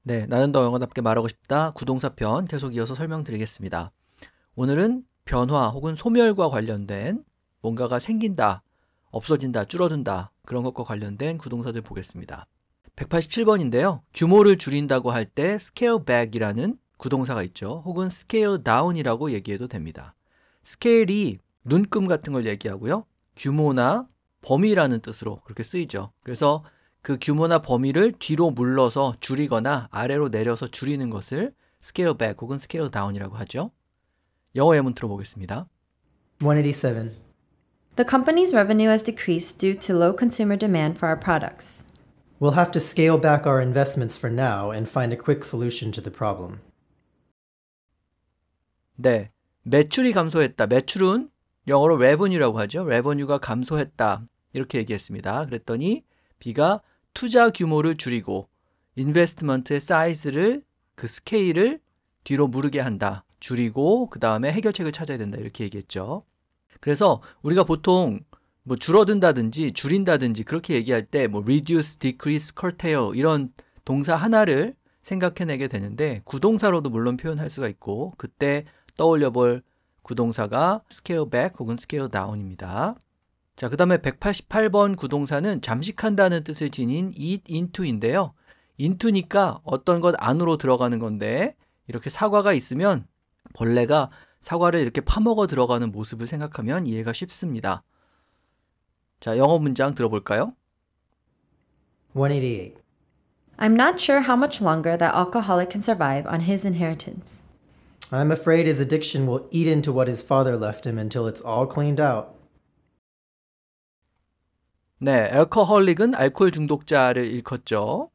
네, 나는 더 영어답게 말하고 싶다. 구동사 편 계속 이어서 설명드리겠습니다. 오늘은 변화 혹은 소멸과 관련된 뭔가가 생긴다, 없어진다, 줄어든다 그런 것과 관련된 구동사들 보겠습니다. 187번인데요. 규모를 줄인다고 할 때 scale back이라는 구동사가 있죠. 혹은 scale down이라고 얘기해도 됩니다. scale이 눈금 같은 걸 얘기하고요. 규모나 범위라는 뜻으로 그렇게 쓰이죠. 그래서 그 규모나 범위를 뒤로 물러서 줄이거나 아래로 내려서 줄이는 것을 scale back 혹은 scale down이라고 하죠. 영어 예문 들어보겠습니다. 187. The company's revenue has decreased due to low consumer demand for our products. We'll have to scale back our investments for now and find a quick solution to the problem. 네, 매출이 감소했다. 매출은 영어로 revenue라고 하죠. revenue가 감소했다. 이렇게 얘기했습니다. 그랬더니 B가 투자 규모를 줄이고 인베스트먼트의 사이즈를 그 스케일을 뒤로 무르게 한다. 줄이고 그 다음에 해결책을 찾아야 된다. 이렇게 얘기했죠. 그래서 우리가 보통 뭐 줄어든다든지 줄인다든지 그렇게 얘기할 때 뭐 reduce, decrease, curtail 이런 동사 하나를 생각해내게 되는데 구동사로도 물론 표현할 수가 있고 그때 떠올려 볼 구동사가 scale back 혹은 scale down입니다. 자, 그 다음에 188번 구동사는 잠식한다는 뜻을 지닌 eat into인데요. into니까 어떤 것 안으로 들어가는 건데 이렇게 사과가 있으면 벌레가 사과를 이렇게 파먹어 들어가는 모습을 생각하면 이해가 쉽습니다. 자, 영어 문장 들어볼까요? 188. I'm not sure how much longer that alcoholic can survive on his inheritance. I'm afraid his addiction will eat into what his father left him until it's all cleaned out. 네, alcoholic은 알코올 중독자를 일컫죠.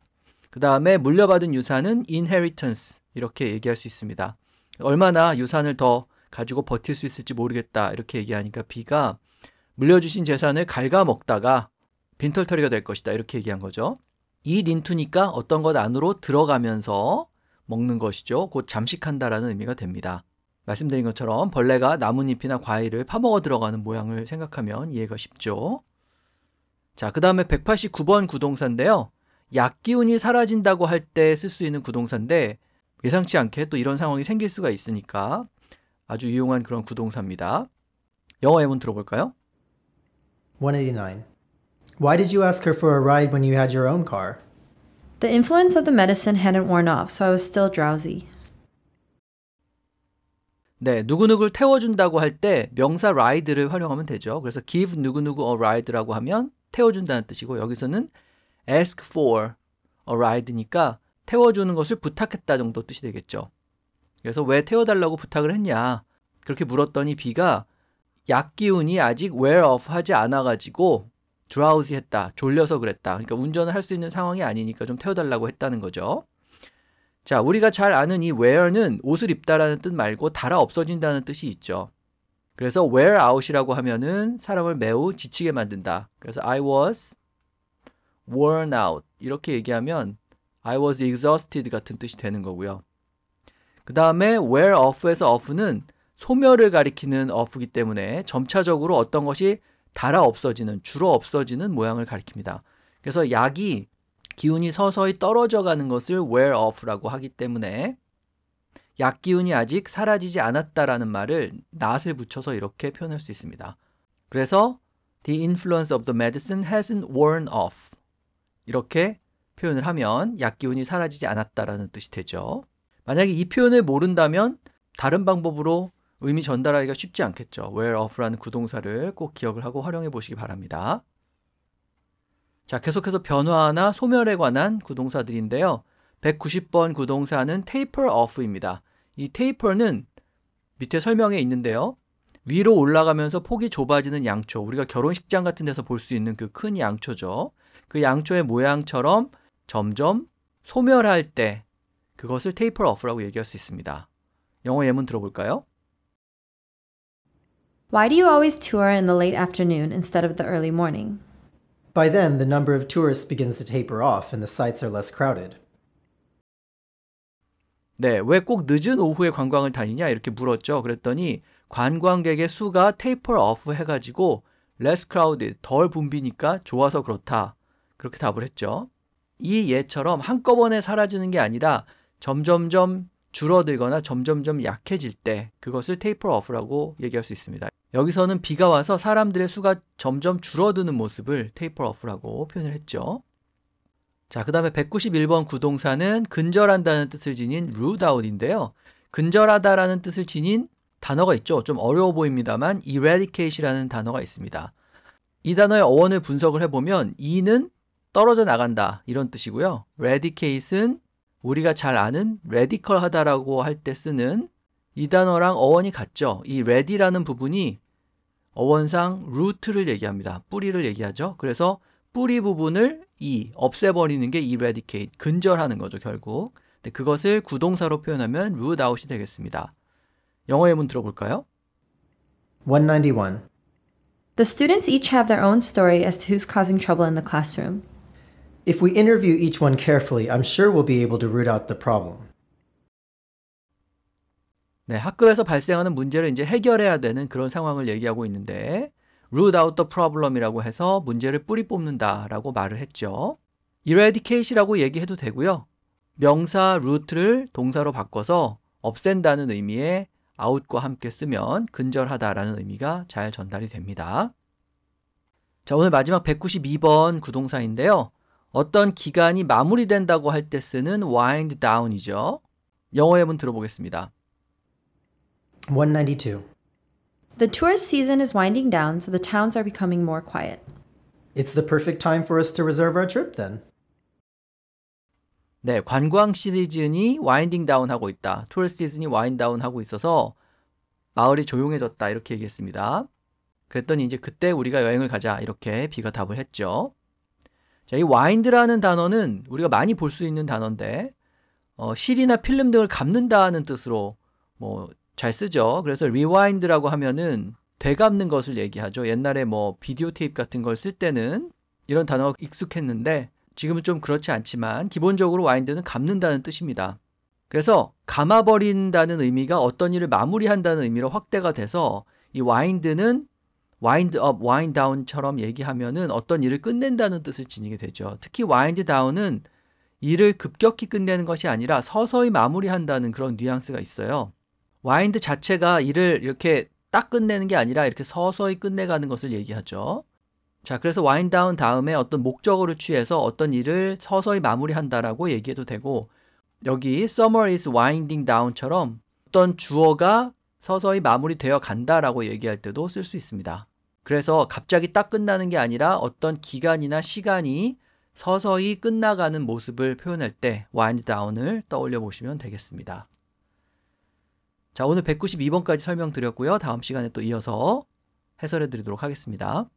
그 다음에 물려받은 유산은 inheritance 이렇게 얘기할 수 있습니다. 얼마나 유산을 더 가지고 버틸 수 있을지 모르겠다 이렇게 얘기하니까 B가 물려주신 재산을 갉아먹다가 빈털터리가 될 것이다 이렇게 얘기한 거죠. eat into니까 어떤 것 안으로 들어가면서 먹는 것이죠. 곧 잠식한다라는 의미가 됩니다. 말씀드린 것처럼 벌레가 나뭇잎이나 과일을 파먹어 들어가는 모양을 생각하면 이해가 쉽죠. 자, 그 다음에 189번 구동사인데요. 약기운이 사라진다고 할 때 쓸 수 있는 구동사인데 예상치 않게 또 이런 상황이 생길 수가 있으니까 아주 유용한 그런 구동사입니다. 영어 예문 들어볼까요? 189. Why did you ask her for a ride when you had your own car? The influence of the medicine hadn't worn off, so I was still drowsy. 네, 누구누구를 태워준다고 할 때 명사 ride를 활용하면 되죠. 그래서 give 누구누구 a ride라고 하면 태워준다는 뜻이고 여기서는 ask for a ride니까 태워주는 것을 부탁했다 정도 뜻이 되겠죠. 그래서 왜 태워달라고 부탁을 했냐 그렇게 물었더니 B가 약기운이 아직 wear off 하지 않아가지고 drowsy 했다, 졸려서 그랬다. 그러니까 운전을 할 수 있는 상황이 아니니까 좀 태워달라고 했다는 거죠. 자, 우리가 잘 아는 이 wear는 옷을 입다라는 뜻 말고 달아 없어진다는 뜻이 있죠. 그래서 wear out이라고 하면은 사람을 매우 지치게 만든다. 그래서 I was worn out 이렇게 얘기하면 I was exhausted 같은 뜻이 되는 거고요. 그 다음에 wear off에서 off는 소멸을 가리키는 off이기 때문에 점차적으로 어떤 것이 달아 없어지는, 줄어 없어지는 모양을 가리킵니다. 그래서 약이 기운이 서서히 떨어져 가는 것을 wear off라고 하기 때문에 약 기운이 아직 사라지지 않았다라는 말을 not을 붙여서 이렇게 표현할 수 있습니다. 그래서 the influence of the medicine hasn't worn off 이렇게 표현을 하면 약 기운이 사라지지 않았다라는 뜻이 되죠. 만약에 이 표현을 모른다면 다른 방법으로 의미 전달하기가 쉽지 않겠죠. wear off라는 구동사를 꼭 기억을 하고 활용해 보시기 바랍니다. 자, 계속해서 변화나 소멸에 관한 구동사들인데요. 190번 구동사는 taper off입니다. 이 taper는 밑에 설명에 있는데요. 위로 올라가면서 폭이 좁아지는 양초, 우리가 결혼식장 같은 데서 볼 수 있는 그 큰 양초죠. 그 양초의 모양처럼 점점 소멸할 때 그것을 taper off라고 얘기할 수 있습니다. 영어 예문 들어볼까요? Why do you always tour in the late afternoon instead of the early morning? By then, the number of tourists begins to taper off and the sites are less crowded. 네, 왜 꼭 늦은 오후에 관광을 다니냐 이렇게 물었죠. 그랬더니 관광객의 수가 taper off 해가지고 less crowded, 덜 붐비니까 좋아서 그렇다. 그렇게 답을 했죠. 이 예처럼 한꺼번에 사라지는 게 아니라 점점점 줄어들거나 점점점 약해질 때 그것을 taper off라고 얘기할 수 있습니다. 여기서는 비가 와서 사람들의 수가 점점 줄어드는 모습을 taper off라고 표현을 했죠. 자, 그 다음에 191번 구동사는 근절한다는 뜻을 지닌 root out인데요. 근절하다라는 뜻을 지닌 단어가 있죠. 좀 어려워 보입니다만 eradicate이라는 단어가 있습니다. 이 단어의 어원을 분석을 해보면 e는 떨어져 나간다 이런 뜻이고요. eradicate은 우리가 잘 아는 radical하다라고 할 때 쓰는 이 단어랑 어원이 같죠. 이 ready라는 부분이 어원상 root를 얘기합니다. 뿌리를 얘기하죠. 그래서 뿌리 부분을 없애버리는 게 eradicate, 근절하는 거죠, 결국. 근데 그것을 구동사로 표현하면 root out이 되겠습니다. 영어 예문 들어볼까요? 191. The students each have their own story as to who's causing trouble in the classroom. If we interview each one carefully, I'm sure we'll be able to root out the problem. 네, 학교에서 발생하는 문제를 이제 해결해야 되는 그런 상황을 얘기하고 있는데 root out the problem이라고 해서 문제를 뿌리 뽑는다라고 말을 했죠. eradicate이라고 얘기해도 되고요. 명사 root를 동사로 바꿔서 없앤다는 의미의 out과 함께 쓰면 근절하다라는 의미가 잘 전달이 됩니다. 자, 오늘 마지막 192번 구동사인데요. 어떤 기간이 마무리된다고 할 때 쓰는 wind down이죠. 영어 예문 들어보겠습니다. 192. The tourist season is winding down, so the towns are becoming more quiet. It's the perfect time for us to reserve our trip then. 네, 관광 시즌이 와인딩 다운 하고 있다. 투어 시즌이 와인드 다운 하고 있어서 마을이 조용해졌다. 이렇게 얘기했습니다. 그랬더니 이제 그때 우리가 여행을 가자. 이렇게 B가 답을 했죠. 자, 이 와인드라는 단어는 우리가 많이 볼 수 있는 단어인데 실이나 필름 등을 감는다는 뜻으로 잘 쓰죠. 그래서 rewind라고 하면은 되감는 것을 얘기하죠. 옛날에 비디오 테이프 같은 걸 쓸 때는 이런 단어가 익숙했는데 지금은 좀 그렇지 않지만 기본적으로 wind는 감는다는 뜻입니다. 그래서 감아버린다는 의미가 어떤 일을 마무리한다는 의미로 확대가 돼서 이 wind는 wind up, wind down처럼 얘기하면은 어떤 일을 끝낸다는 뜻을 지니게 되죠. 특히 wind down은 일을 급격히 끝내는 것이 아니라 서서히 마무리한다는 그런 뉘앙스가 있어요. 와인드 자체가 일을 이렇게 딱 끝내는 게 아니라 이렇게 서서히 끝내가는 것을 얘기하죠. 자, 그래서 와인 다운 다음에 어떤 목적어를 취해서 어떤 일을 서서히 마무리한다라고 얘기해도 되고 여기 summer is winding down처럼 어떤 주어가 서서히 마무리되어 간다라고 얘기할 때도 쓸 수 있습니다. 그래서 갑자기 딱 끝나는 게 아니라 어떤 기간이나 시간이 서서히 끝나가는 모습을 표현할 때 wind down을 떠올려 보시면 되겠습니다. 자, 오늘 192번까지 설명드렸고요. 다음 시간에 또 이어서 해설해 드리도록 하겠습니다.